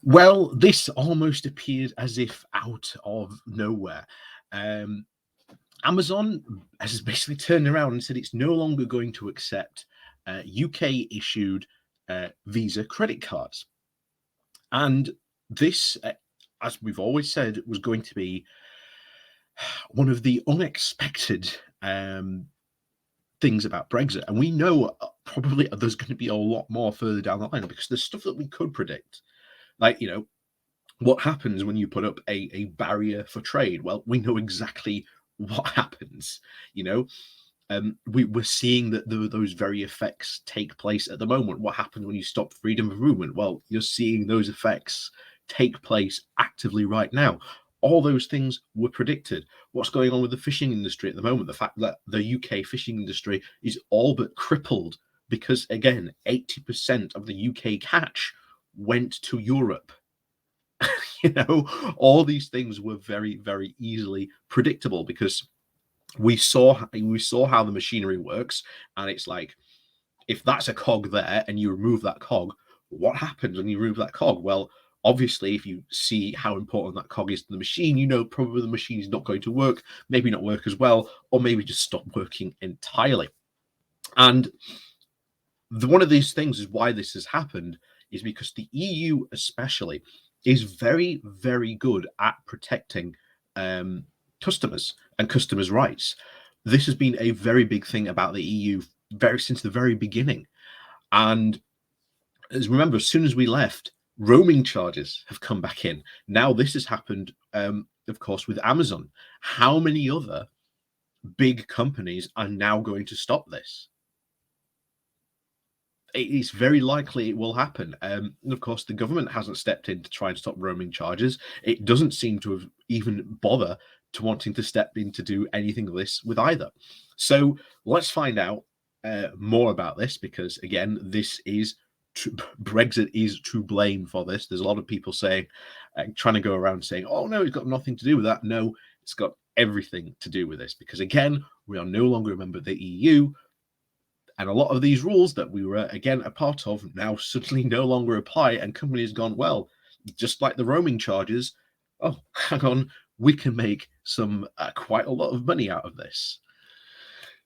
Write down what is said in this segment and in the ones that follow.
Well, this almost appeared as if out of nowhere. Um, Amazon has basically turned around and said it's no longer going to accept UK issued Visa credit cards. And this, as we've always said, was going to be one of the unexpected things about Brexit. And we know probably there's going to be a lot more further down the line because there's stuff that we could predict. Like, what happens when you put up a barrier for trade? Well, we know exactly what happens. We're seeing that those very effects take place at the moment. What happens when you stop freedom of movement? Well, you're seeing those effects take place actively right now. All those things were predicted. What's going on with the fishing industry at the moment? The fact that the UK fishing industry is all but crippled because, again, 80% of the UK catch went to Europe. All these things were very, very easily predictable because we saw how the machinery works, and it's like, if that's a cog there and you remove that cog, what happens when you remove that cog? Well, obviously, if you see how important that cog is to the machine, probably the machine is not going to work, maybe not work as well, or maybe just stop working entirely. And one of these things is why this has happened is because the EU especially is very, very good at protecting customers and customers' rights. This has been a very big thing about the EU since the very beginning. And remember, as soon as we left, roaming charges have come back in. Now this has happened, of course, with Amazon. How many other big companies are now going to stop this? It's very likely it will happen. And of course, the government hasn't stepped in to try and stop roaming charges. It doesn't seem to have even bother to wanting to step in to do anything of this with either. So let's find out more about this because, again, Brexit is to blame for this. There's a lot of people saying, trying to go around saying, oh, no, it's got nothing to do with that. No, it's got everything to do with this because, again, we are no longer a member of the EU. And a lot of these rules that we were, again, a part of now suddenly no longer apply. And companies gone, well, just like the roaming charges, oh, hang on, we can make quite a lot of money out of this.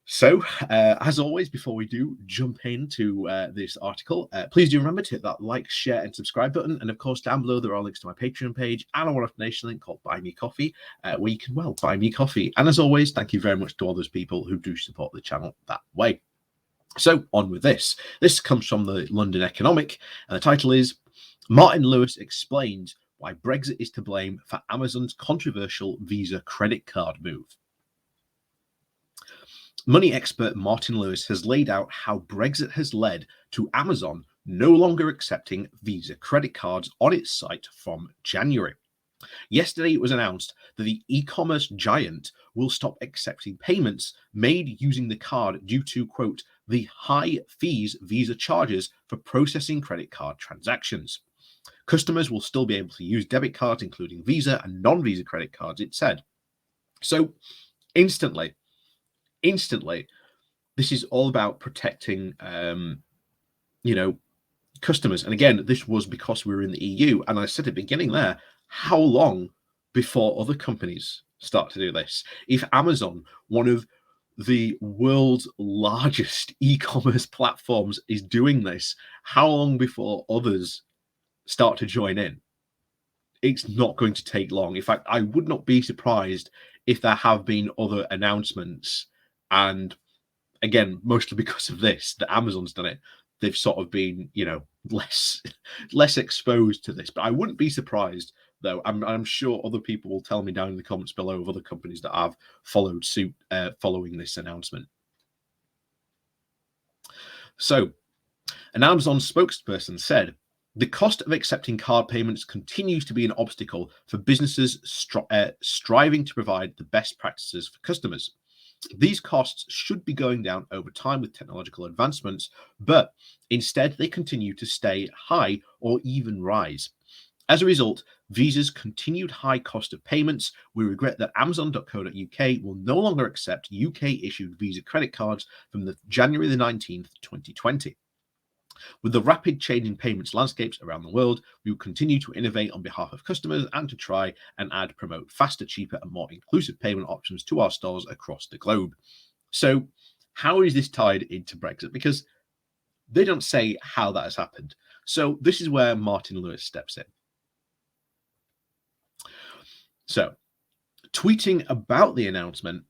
So, as always, before we do jump into this article, please do remember to hit that like, share, and subscribe button. And of course, down below, there are links to my Patreon page and a one-off donation link called Buy Me Coffee, where you can, buy me coffee. And as always, thank you very much to all those people who do support the channel that way. So on with this. This comes from the London Economic, and the title is Martin Lewis explains why Brexit is to blame for Amazon's controversial Visa credit card move. Money expert Martin Lewis has laid out how Brexit has led to Amazon no longer accepting Visa credit cards on its site from January. Yesterday, it was announced that the e-commerce giant will stop accepting payments made using the card due to, quote, the high fees Visa charges for processing credit card transactions. Customers will still be able to use debit cards, including Visa and non-Visa credit cards, it said. So instantly, this is all about protecting, customers. And again, this was because we were in the EU. And I said at the beginning there, how long before other companies start to do this? If Amazon, one of the world's largest e-commerce platforms, is doing this, how long before others start to join in? It's not going to take long. In fact, I would not be surprised if there have been other announcements. And again, mostly because of this, that Amazon's done it, they've sort of been, less exposed to this. But I wouldn't be surprised, though. I'm sure other people will tell me down in the comments below of other companies that have followed suit following this announcement. So, an Amazon spokesperson said, the cost of accepting card payments continues to be an obstacle for businesses striving to provide the best practices for customers. These costs should be going down over time with technological advancements, but instead they continue to stay high or even rise. As a result, Visa's continued high cost of payments, we regret that Amazon.co.uk will no longer accept UK-issued Visa credit cards from January the 19th, 2020. With the rapid change in payments landscapes around the world, we will continue to innovate on behalf of customers and to try and promote faster, cheaper, and more inclusive payment options to our stores across the globe. So, how is this tied into Brexit? Because they don't say how that has happened. So, this is where Martin Lewis steps in. So, tweeting about the announcement,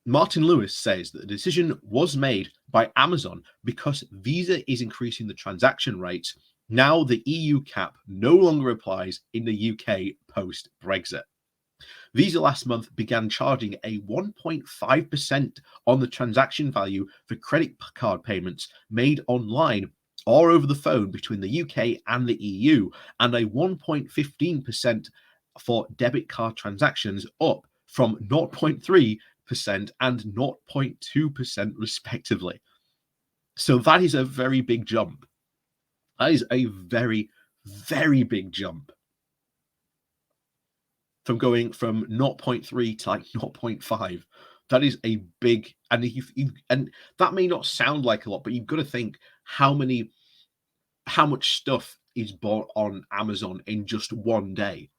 Martin Lewis says that the decision was made by Amazon because Visa is increasing the transaction rates. Now the EU cap no longer applies in the UK post Brexit. Visa last month began charging a 1.5% on the transaction value for credit card payments made online or over the phone between the UK and the EU, and a 1.15% for debit card transactions, up from 0.3% and 0.2% respectively. So that is a very big jump. That is a very, very big jump from going from 0.3 to like 0.5. That is a big, and and that may not sound like a lot, but you've got to think how much stuff is bought on Amazon in just one day.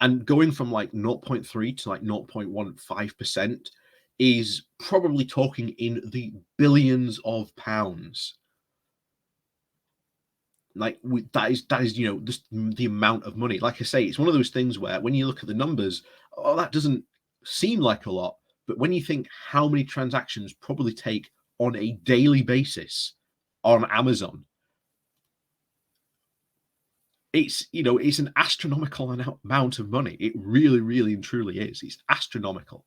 And going from like 0.3 to like 0.15% is probably talking in the billions of pounds. Like that is just the amount of money. Like I say, it's one of those things where when you look at the numbers, oh, that doesn't seem like a lot, but when you think how many transactions probably take on a daily basis on Amazon, it's an astronomical amount of money. It really, really and truly is. It's astronomical.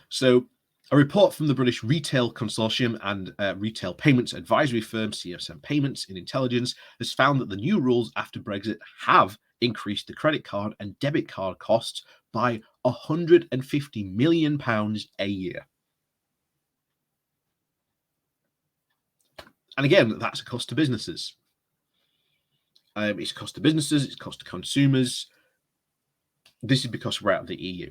So, a report from the British Retail Consortium and retail payments advisory firm CSM Payments in Intelligence has found that the new rules after Brexit have increased the credit card and debit card costs by £150 million a year. And again, that's a cost to businesses. It's a cost to businesses, it's a cost to consumers. This is because we're out of the EU.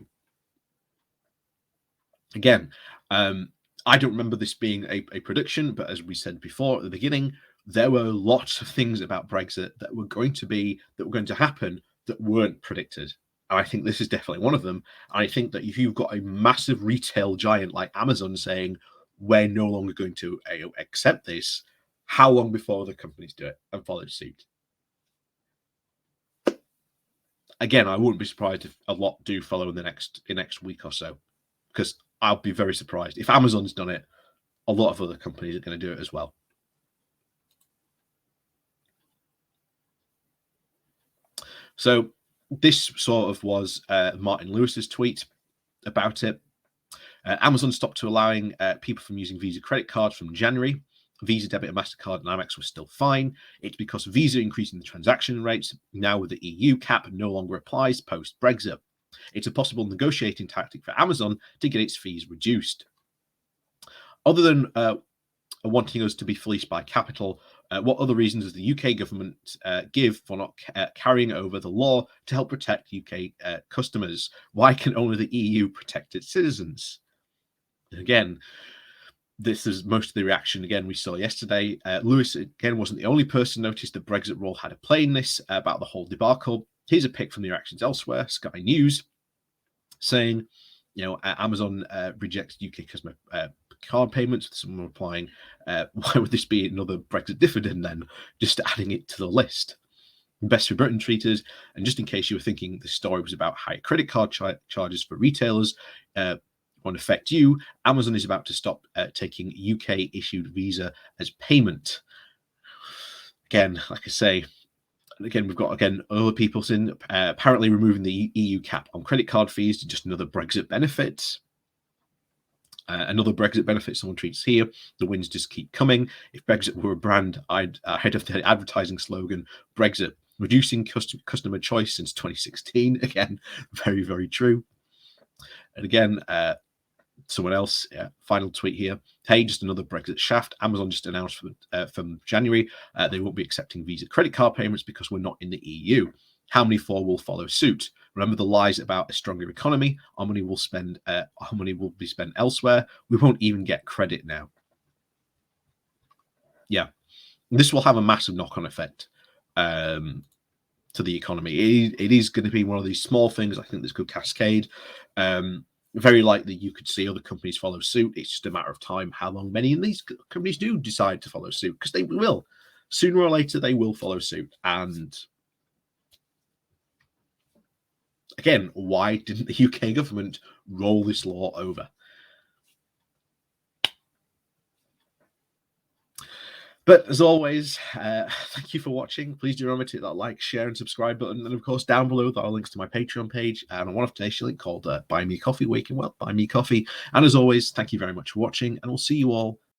Again, I don't remember this being a prediction, but as we said before at the beginning, there were lots of things about Brexit that were going to happen that weren't predicted. And I think this is definitely one of them. And I think that if you've got a massive retail giant like Amazon saying, we're no longer going to accept this, how long before other companies do it and follow suit? Again, I wouldn't be surprised if a lot do follow in the next week or so, because I'll be very surprised if Amazon's done it. A lot of other companies are going to do it as well. So this sort of was Martin Lewis's tweet about it. Amazon stopped to allowing people from using Visa credit cards from January. Visa, debit, and MasterCard and Amex were still fine. It's because Visa increasing the transaction rates now with the EU cap no longer applies post-Brexit. It's a possible negotiating tactic for Amazon to get its fees reduced. Other than wanting us to be fleeced by capital, what other reasons does the UK government give for not carrying over the law to help protect UK customers? Why can only the EU protect its citizens? Again, this is most of the reaction again we saw yesterday. Lewis again wasn't the only person noticed that Brexit rule had a play in this about the whole debacle. Here's a pic from the reactions elsewhere. Sky News saying, Amazon rejects UK customer card payments, with someone replying, why would this be another Brexit dividend then? Just adding it to the list. Best for Britain tweeters, and just in case you were thinking the story was about higher credit card charges for retailers, won't affect you. Amazon is about to stop taking UK issued Visa as payment. Again, like I say, again, we've got other people saying apparently removing the EU cap on credit card fees to just another Brexit benefit. Another Brexit benefit someone tweets here: the wins just keep coming. If Brexit were a brand, I'd head of the advertising slogan, Brexit, reducing customer choice since 2016. Again, very, very true. And again, someone else, final tweet here. Hey, just another Brexit shaft. Amazon just announced from January they won't be accepting Visa credit card payments because we're not in the EU. How many more will follow suit? Remember the lies about a stronger economy. Our money will be spent elsewhere. We won't even get credit now. Yeah, this will have a massive knock-on effect to the economy. It is going to be one of these small things. I think this could cascade. Very likely you could see other companies follow suit. It's just a matter of time how long many of these companies do decide to follow suit, because they will. Sooner or later, they will follow suit. And again, why didn't the UK government roll this law over? But as always, thank you for watching. Please do remember to hit that like, share, and subscribe button. And of course, down below, there are links to my Patreon page and a one-off donation link called Buy Me Coffee, Waking Well, Buy Me Coffee. And as always, thank you very much for watching, and we'll see you all